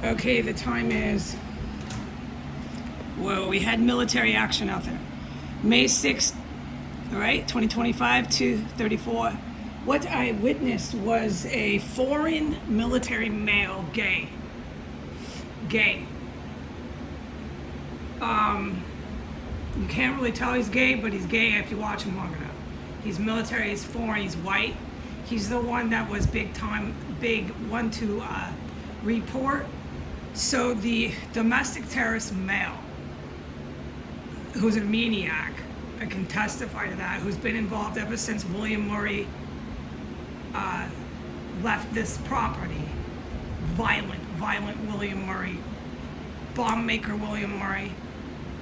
Okay, the time is, whoa, we had military action out there. May 6th, all right, 2025 to 34. What I witnessed was a foreign military male, gay. You can't really tell he's gay, but he's gay if you watch him long enough. He's military, he's foreign, he's white. He's the one that was big one to report. So the domestic terrorist male, who's a maniac, I can testify to that, who's been involved ever since William Murray left this property. Violent William Murray, bomb maker William Murray,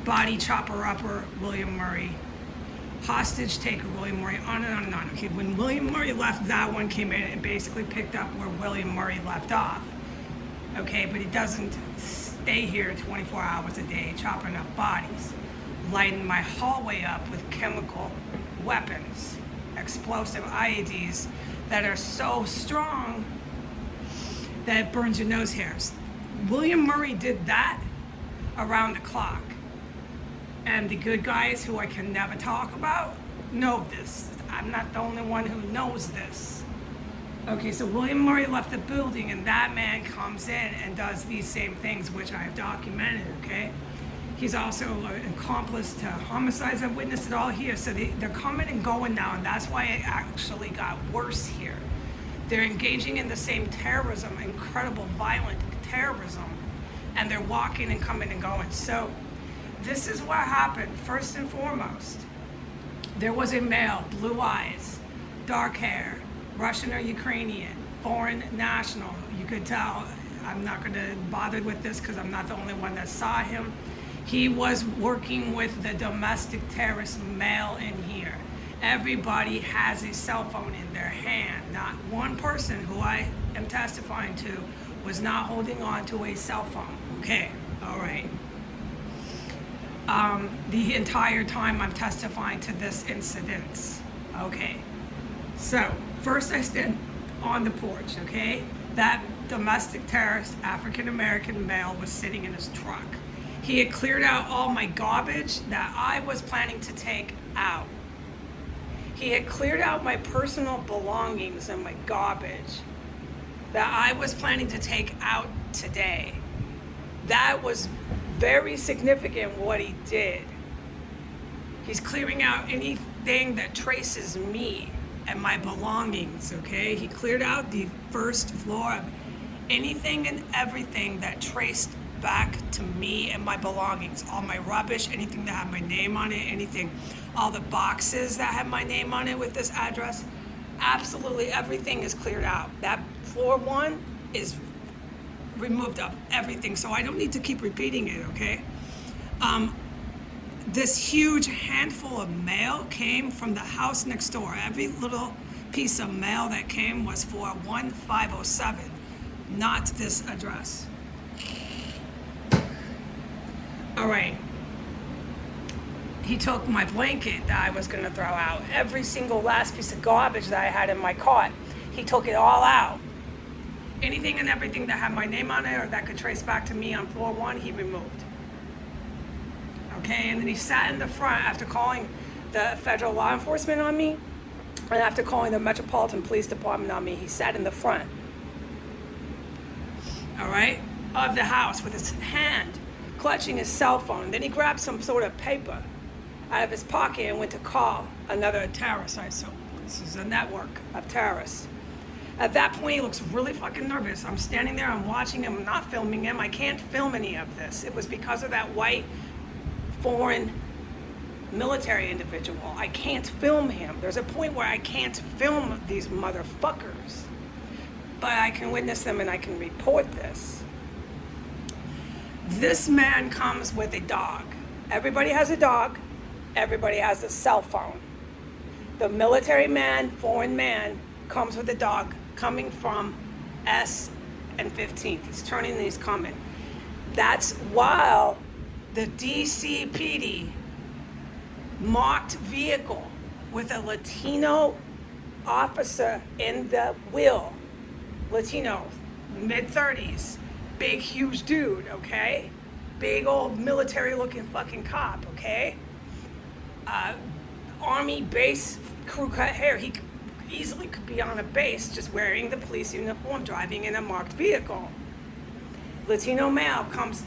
body chopper upper William Murray, hostage taker William Murray, on and on and on. Okay, when William Murray left, that one came in and basically picked up where William Murray left off. Okay, but he doesn't stay here 24 hours a day chopping up bodies, lighting my hallway up with chemical weapons, explosive IEDs that are so strong that it burns your nose hairs. William Murray did that around the clock. And the good guys, who I can never talk about, know this. I'm not the only one who knows this. Okay, so William Murray left the building and that man comes in and does these same things, which I have documented, okay? He's also an accomplice to homicides. I've witnessed it all here. So they're coming and going now, and that's why it actually got worse here. They're engaging in the same terrorism, incredible violent terrorism, and they're walking and coming and going. So this is what happened. First and foremost, there was a male, blue eyes, dark hair, Russian or Ukrainian, foreign national. You could tell. I'm not going to bother with this because I'm not the only one that saw him. He was working with the domestic terrorist male in here. Everybody has a cell phone in their hand. Not one person who I am testifying to was not holding on to a cell phone. Okay, all right. The entire time I'm testifying to this incident. Okay, so first I stand on the porch, okay? That domestic terrorist African-American male was sitting in his truck. He had cleared out all my garbage that I was planning to take out. He had cleared out my personal belongings and my garbage that I was planning to take out today. That was very significant what he did. He's clearing out anything that traces me and my belongings, okay? He cleared out the first floor of anything and everything that traced back to me and my belongings. All my rubbish, anything that had my name on it, anything, all the boxes that had my name on it with this address, absolutely everything is cleared out. That floor one is removed of everything, so I don't need to keep repeating it, okay? This huge handful of mail came from the house next door. Every little piece of mail that came was for 1507, not this address. All right. He took my blanket that I was going to throw out. Every single last piece of garbage that I had in my cart, he took it all out. Anything and everything that had my name on it or that could trace back to me on floor one, he removed. Okay, and then he sat in the front after calling the federal law enforcement on me, and after calling the Metropolitan Police Department on me, he sat in the front, all right, of the house with his hand clutching his cell phone. Then he grabbed some sort of paper out of his pocket and went to call another terrorist, I assume. This is a network of terrorists. At that point, he looks really fucking nervous. I'm standing there, I'm watching him, I'm not filming him. I can't film any of this. It was because of that white, foreign, military individual. I can't film him. There's a point where I can't film these motherfuckers. But I can witness them and I can report this. This man comes with a dog. Everybody has a dog. Everybody has a cell phone. The military man, foreign man, comes with a dog coming from S and 15th. He's turning and he's coming. That's while the DCPD marked vehicle with a Latino officer in the wheel, Latino, mid-30s, big, huge dude, okay? Big old military looking fucking cop, okay? Army base crew cut hair. He easily could be on a base just wearing the police uniform, driving in a marked vehicle. Latino male comes,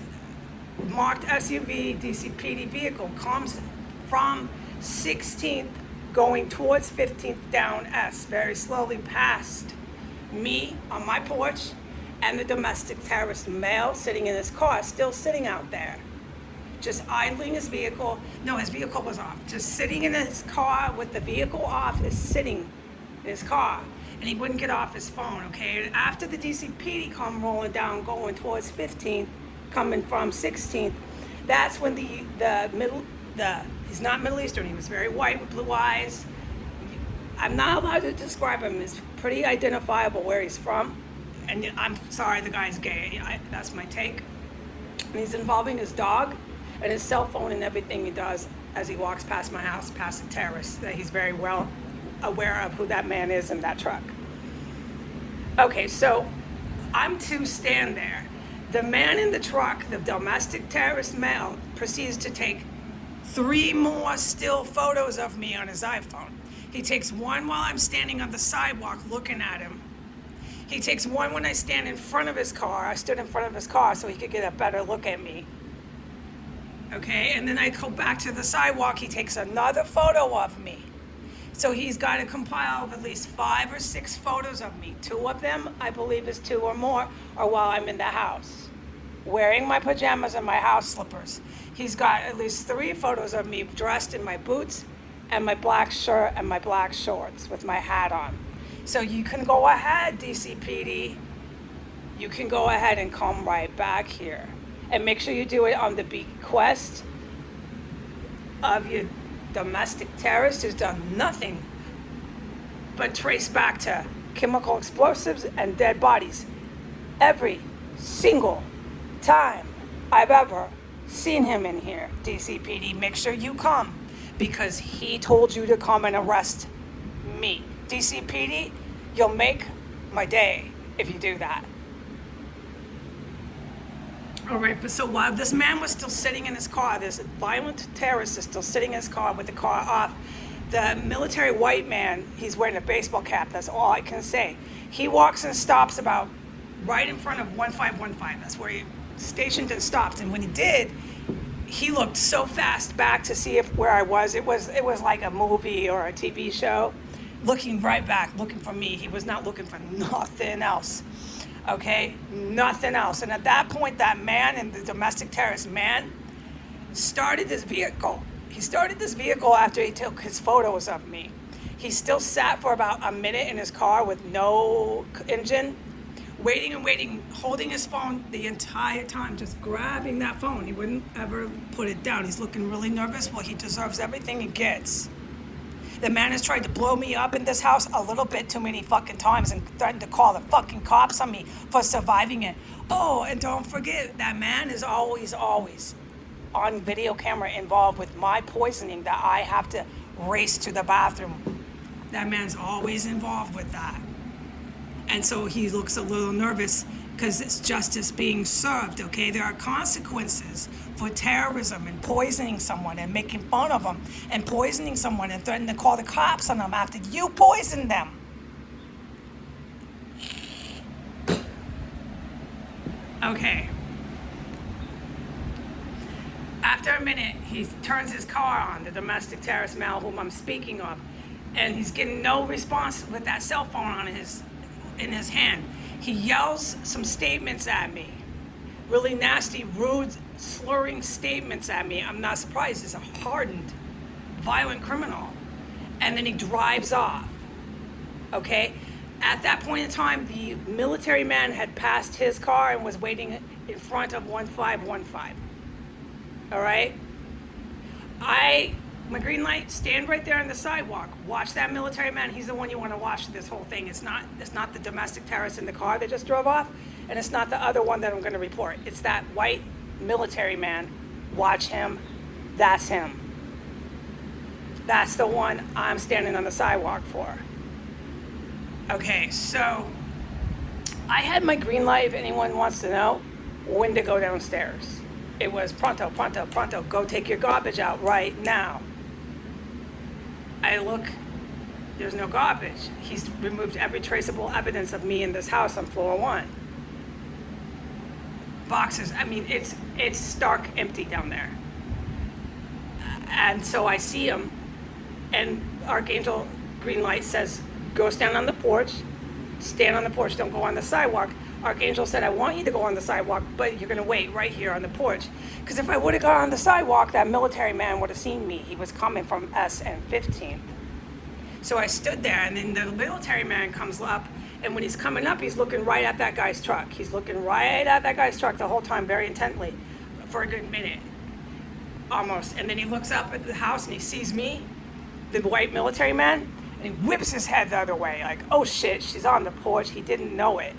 marked SUV, DCPD vehicle, comes from 16th going towards 15th down S, very slowly past me on my porch and the domestic terrorist male sitting in his car, still sitting out there. Just idling his vehicle. No, his vehicle was off. Just sitting in his car with the vehicle off, is sitting in his car. And he wouldn't get off his phone, okay? And after the DCPD come rolling down, going towards 15th, coming from 16th, that's when he's not Middle Eastern, he was very white with blue eyes. I'm not allowed to describe him. It's pretty identifiable where he's from. And I'm sorry, the guy's gay. That's my take. And he's involving his dog and his cell phone and everything he does as he walks past my house, past the terrace, that he's very well aware of who that man is in that truck. Okay, so I'm to stand there. The man in the truck, the domestic terrorist male, proceeds to take 3 more still photos of me on his iPhone. He takes one while I'm standing on the sidewalk looking at him. He takes one when I stand in front of his car. I stood in front of his car so he could get a better look at me. Okay, and then I go back to the sidewalk. He takes another photo of me. So he's got to compile of at least 5 or 6 photos of me. 2 of them, I believe is 2 or more, are while I'm in the house, wearing my pajamas and my house slippers. He's got at least 3 photos of me dressed in my boots and my black shirt and my black shorts with my hat on. So you can go ahead, DCPD. You can go ahead and come right back here. And make sure you do it on the bequest of your domestic terrorist who's done nothing but trace back to chemical explosives and dead bodies. Every single time I've ever seen him in here, DCPD, make sure you come because he told you to come and arrest me. DCPD, you'll make my day if you do that. All right, but so while this man was still sitting in his car, this violent terrorist is still sitting in his car with the car off, the military white man, he's wearing a baseball cap, that's all I can say. He walks and stops about right in front of 1515. That's where he stationed and stopped. And when he did, he looked so fast back to see if where I was. It was like a movie or a TV show. Looking right back, looking for me. He was not looking for nothing else. Okay? Nothing else. And at that point, that man and the domestic terrorist man started this vehicle. He started this vehicle after he took his photos of me. He still sat for about a minute in his car with no engine, waiting and waiting, holding his phone the entire time, just grabbing that phone. He wouldn't ever put it down. He's looking really nervous. Well, he deserves everything he gets. The man has tried to blow me up in this house a little bit too many fucking times and threatened to call the fucking cops on me for surviving it. Oh, and don't forget, that man is always on video camera involved with my poisoning that I have to race to the bathroom. That man's always involved with that. And so he looks a little nervous because it's justice being served, okay? There are consequences for terrorism and poisoning someone and making fun of them and poisoning someone and threatening to call the cops on them after you poisoned them. Okay. After a minute, he turns his car on, the domestic terrorist male whom I'm speaking of, and he's getting no response with that cell phone in his hand. He yells some statements at me, really nasty, rude, slurring statements at me. I'm not surprised. He's a hardened, violent criminal. And then he drives off, okay? At that point in time, the military man had passed his car and was waiting in front of 1515, all right? My green light, stand right there on the sidewalk. Watch that military man. He's the one you want to watch this whole thing. It's not the domestic terrorist in the car that just drove off, and it's not the other one that I'm going to report. It's that white military man. Watch him. That's him. That's the one I'm standing on the sidewalk for. Okay, so I had my green light, if anyone wants to know. when to go downstairs. It was pronto, pronto, pronto, go take your garbage out right now. I look, there's no garbage. He's removed every traceable evidence of me in this house on floor 1. Boxes, I mean, it's stark empty down there. And so I see him, and Archangel green light says, go stand on the porch, don't go on the sidewalk. Archangel said, I want you to go on the sidewalk, but you're gonna wait right here on the porch. Because if I would have gone on the sidewalk, that military man would have seen me. He was coming from S and 15th. So I stood there, and then the military man comes up, and when he's coming up, he's looking right at that guy's truck. He's looking right at that guy's truck the whole time, very intently, for a good minute, almost. And then he looks up at the house, and he sees me, the white military man, and he whips his head the other way, like, oh shit, she's on the porch. He didn't know it.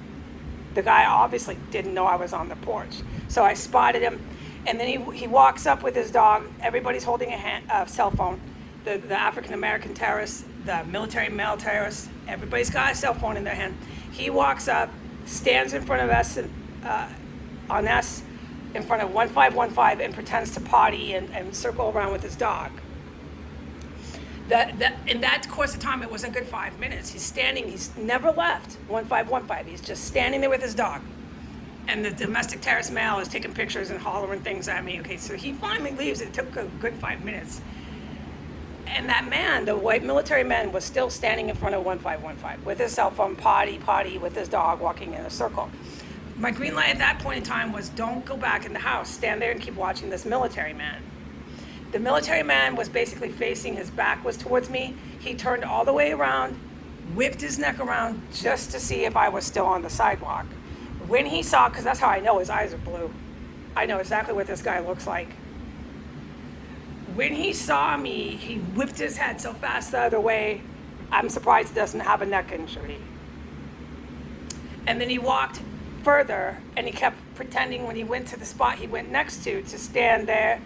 The guy obviously didn't know I was on the porch. So I spotted him, and then he walks up with his dog. Everybody's holding a cell phone. The African-American terrorists, the military male terrorists, everybody's got a cell phone in their hand. He walks up, stands in front of us, on S, in front of 1515, and pretends to potty and circle around with his dog. In that course of time, it was a good 5 minutes. He's standing, he's never left 1515. He's just standing there with his dog. And the domestic terrorist male is taking pictures and hollering things at me. Okay, so he finally leaves. It took a good 5 minutes. And that man, the white military man, was still standing in front of 1515 with his cell phone, potty, with his dog, walking in a circle. My green light at that point in time was, don't go back in the house. Stand there and keep watching this military man. The military man was basically facing, his back was towards me. He turned all the way around, whipped his neck around just to see if I was still on the sidewalk. When he saw, because that's how I know his eyes are blue. I know exactly what this guy looks like. When he saw me, he whipped his head so fast the other way. I'm surprised he doesn't have a neck injury. And then he walked further, and he kept pretending when he went to the spot he went next to stand there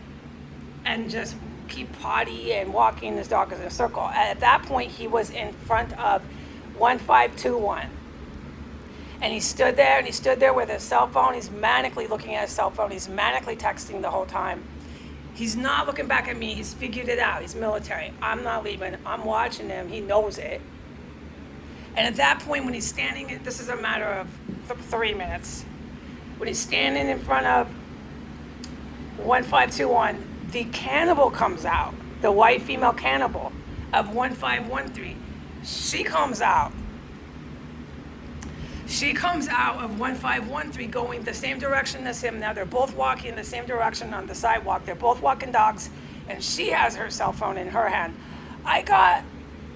and just keep potty and walking his dog in a circle. At that point, he was in front of 1521. And he stood there with his cell phone. He's manically looking at his cell phone. He's manically texting the whole time. He's not looking back at me. He's figured it out. He's military. I'm not leaving. I'm watching him. He knows it. And at that point, when he's standing, this is a matter of 3 minutes. When he's standing in front of 1521, the cannibal comes out. The white female cannibal of 1513. She comes out. She comes out of 1513 going the same direction as him. Now they're both walking in the same direction on the sidewalk. They're both walking dogs, and she has her cell phone in her hand. I got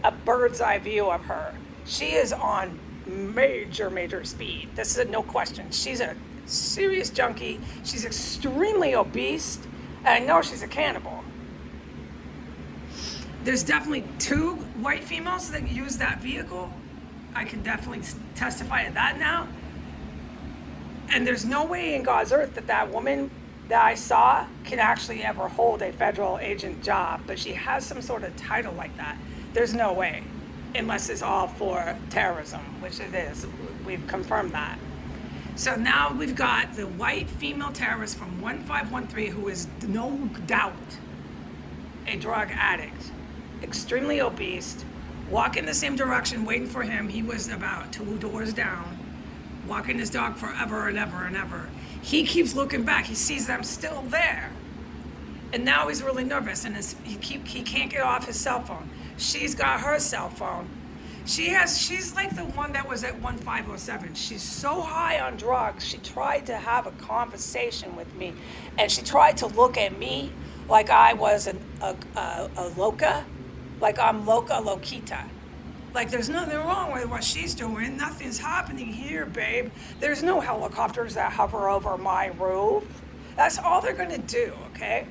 a bird's eye view of her. She is on major speed. This is no question. She's a serious junkie. She's extremely obese, and I know she's a cannibal. There's definitely 2 white females that use that vehicle. I can definitely testify to that now. And there's no way in God's earth that woman that I saw can actually ever hold a federal agent job, but she has some sort of title like that. There's no way, unless it's all for terrorism, which it is. We've confirmed that. So now we've got the white female terrorist from 1513 who is no doubt a drug addict, extremely obese, walking the same direction, waiting for him. He was about 2 doors down, walking his dog forever and ever and ever. He keeps looking back. He sees them still there. And now he's really nervous, and he can't get off his cell phone. She's got her cell phone. She's like the one that was at 1507. She's so high on drugs, she tried to have a conversation with me, and she tried to look at me like I was a loca. Like I'm loquita. Like there's nothing wrong with what she's doing. Nothing's happening here, babe. There's no helicopters that hover over my roof. That's all they're gonna do, okay?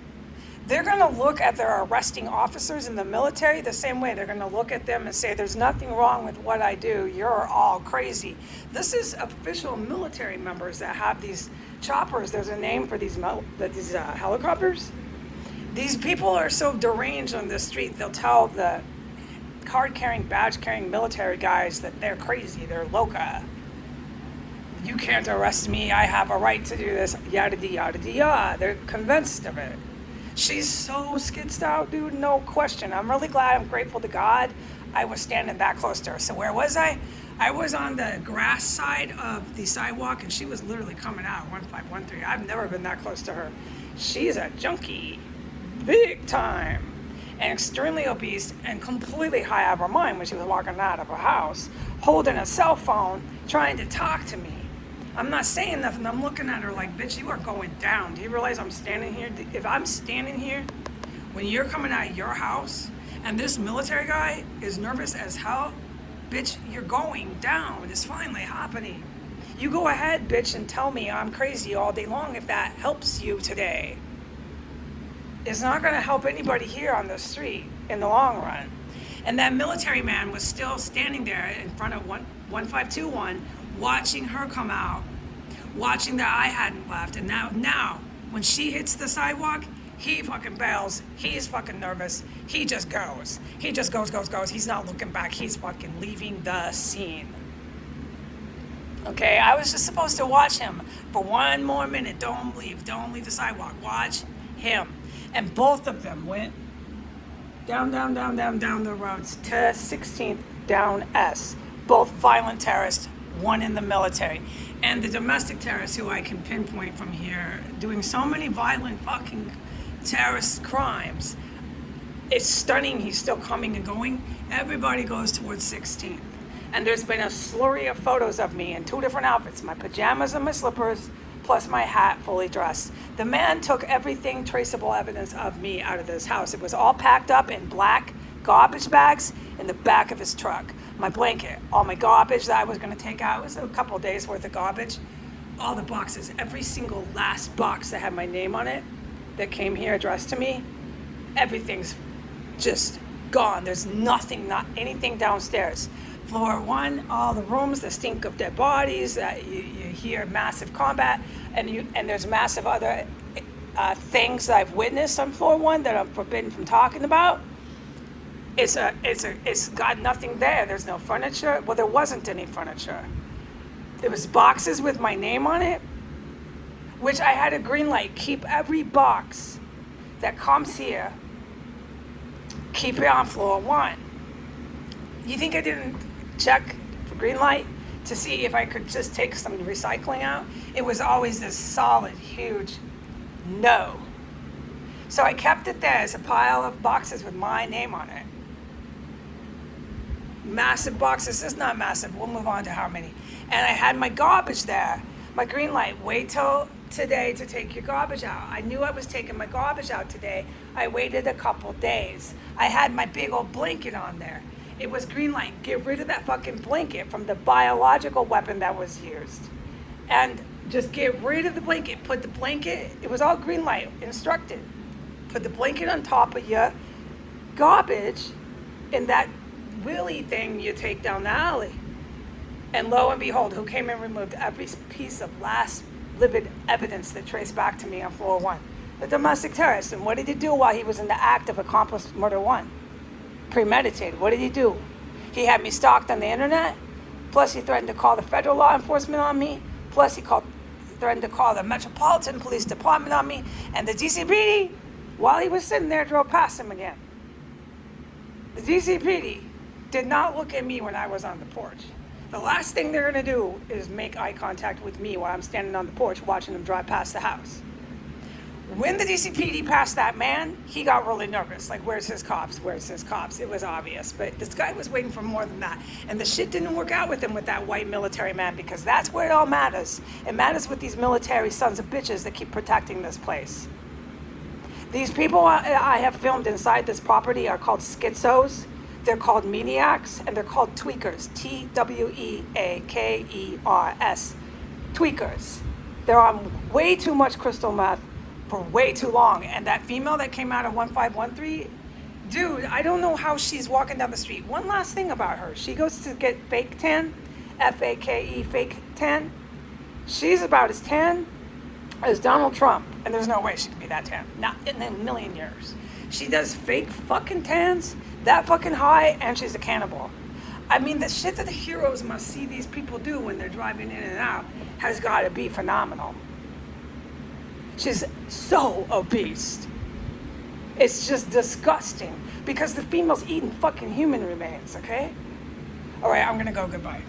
They're gonna look at their arresting officers in the military the same way. They're gonna look at them and say, there's nothing wrong with what I do. You're all crazy. This is official military members that have these choppers. There's a name for these helicopters. These people are so deranged on the street, they'll tell the card-carrying, badge-carrying military guys that they're crazy, they're loca. You can't arrest me. I have a right to do this. Yada yada yada. They're convinced of it. She's so skitzed out, dude. No question. I'm really glad. I'm grateful to God I was standing that close to her. So where was I? I was on the grass side of the sidewalk, and she was literally coming out 1513. I've never been that close to her. She's a junkie, big time, and extremely obese and completely high out of her mind when she was walking out of her house, holding a cell phone, trying to talk to me. I'm not saying nothing. I'm looking at her like, bitch, you are going down. Do you realize I'm standing here? If I'm standing here when you're coming out of your house and this military guy is nervous as hell, bitch, you're going down. It's finally happening. You go ahead, bitch, and tell me I'm crazy all day long if that helps you today. It's not going to help anybody here on the street in the long run. And that military man was still standing there in front of 1521, watching her come out, watching that I hadn't left. And now, when she hits the sidewalk, he fucking bails. He's fucking nervous. He just goes. He just goes. He's not looking back. He's fucking leaving the scene. Okay, I was just supposed to watch him for one more minute. Don't leave the sidewalk. Watch him. And both of them went down the roads to 16th down S. Both violent terrorists, one in the military. And the domestic terrorist who I can pinpoint from here, doing so many violent fucking terrorist crimes. It's stunning he's still coming and going. Everybody goes towards 16th. And there's been a slurry of photos of me in two different outfits, my pajamas and my slippers, plus my hat fully dressed. The man took everything traceable evidence of me out of this house. It was all packed up in black garbage bags in the back of his truck. My blanket, all my garbage that I was going to take out, it was a couple of days worth of garbage. All the boxes, every single last box that had my name on it that came here addressed to me, everything's just gone. There's nothing, not anything downstairs. Floor 1, all the rooms, the stink of dead bodies, you hear massive combat, and there's massive other things that I've witnessed on floor 1 that I'm forbidden from talking about. It's got nothing there. There's no furniture. Well, there wasn't any furniture. There was boxes with my name on it, which I had a green light. Keep every box that comes here, keep it on floor 1. You think I didn't check for green light to see if I could just take some recycling out? It was always this solid, huge no. So I kept it there as a pile of boxes with my name on it. Massive boxes. It's not massive. We'll move on to how many. And I had my garbage there. My green light. Wait till today to take your garbage out. I knew I was taking my garbage out today. I waited a couple days. I had my big old blanket on there. It was green light. Get rid of that fucking blanket from the biological weapon that was used. And just get rid of the blanket. Put the blanket, it was all green light, instructed. Put the blanket on top of your garbage in that wheelie thing you take down the alley. And lo and behold, who came and removed every piece of last livid evidence that traced back to me on floor 1? The domestic terrorist. And what did he do while he was in the act of accomplice murder 1? Premeditated. What did he do? He had me stalked on the internet. Plus he threatened to call the federal law enforcement on me. Plus he threatened to call the Metropolitan Police Department on me. And the DCPD, while he was sitting there, drove past him again. The DCPD did not look at me when I was on the porch. The last thing they're going to do is make eye contact with me while I'm standing on the porch watching them drive past the house. When the DCPD passed that man, he got really nervous. Like, where's his cops? Where's his cops? It was obvious. But this guy was waiting for more than that. And the shit didn't work out with him with that white military man, because that's where it all matters. It matters with these military sons of bitches that keep protecting this place. These people I have filmed inside this property are called schizos. They're called maniacs, and they're called tweakers. Tweakers. Tweakers. They're on way too much crystal meth for way too long. And that female that came out of 1513, dude, I don't know how she's walking down the street. One last thing about her. She goes to get fake tan, F-A-K-E, fake tan. She's about as tan as Donald Trump. And there's no way she could be that tan. Not in a million years. She does fake fucking tans, that fucking high, and she's a cannibal. I mean, the shit that the heroes must see these people do when they're driving in and out has got to be phenomenal. She's so obese. It's just disgusting because the female's eating fucking human remains, okay? All right, I'm gonna go. Goodbye.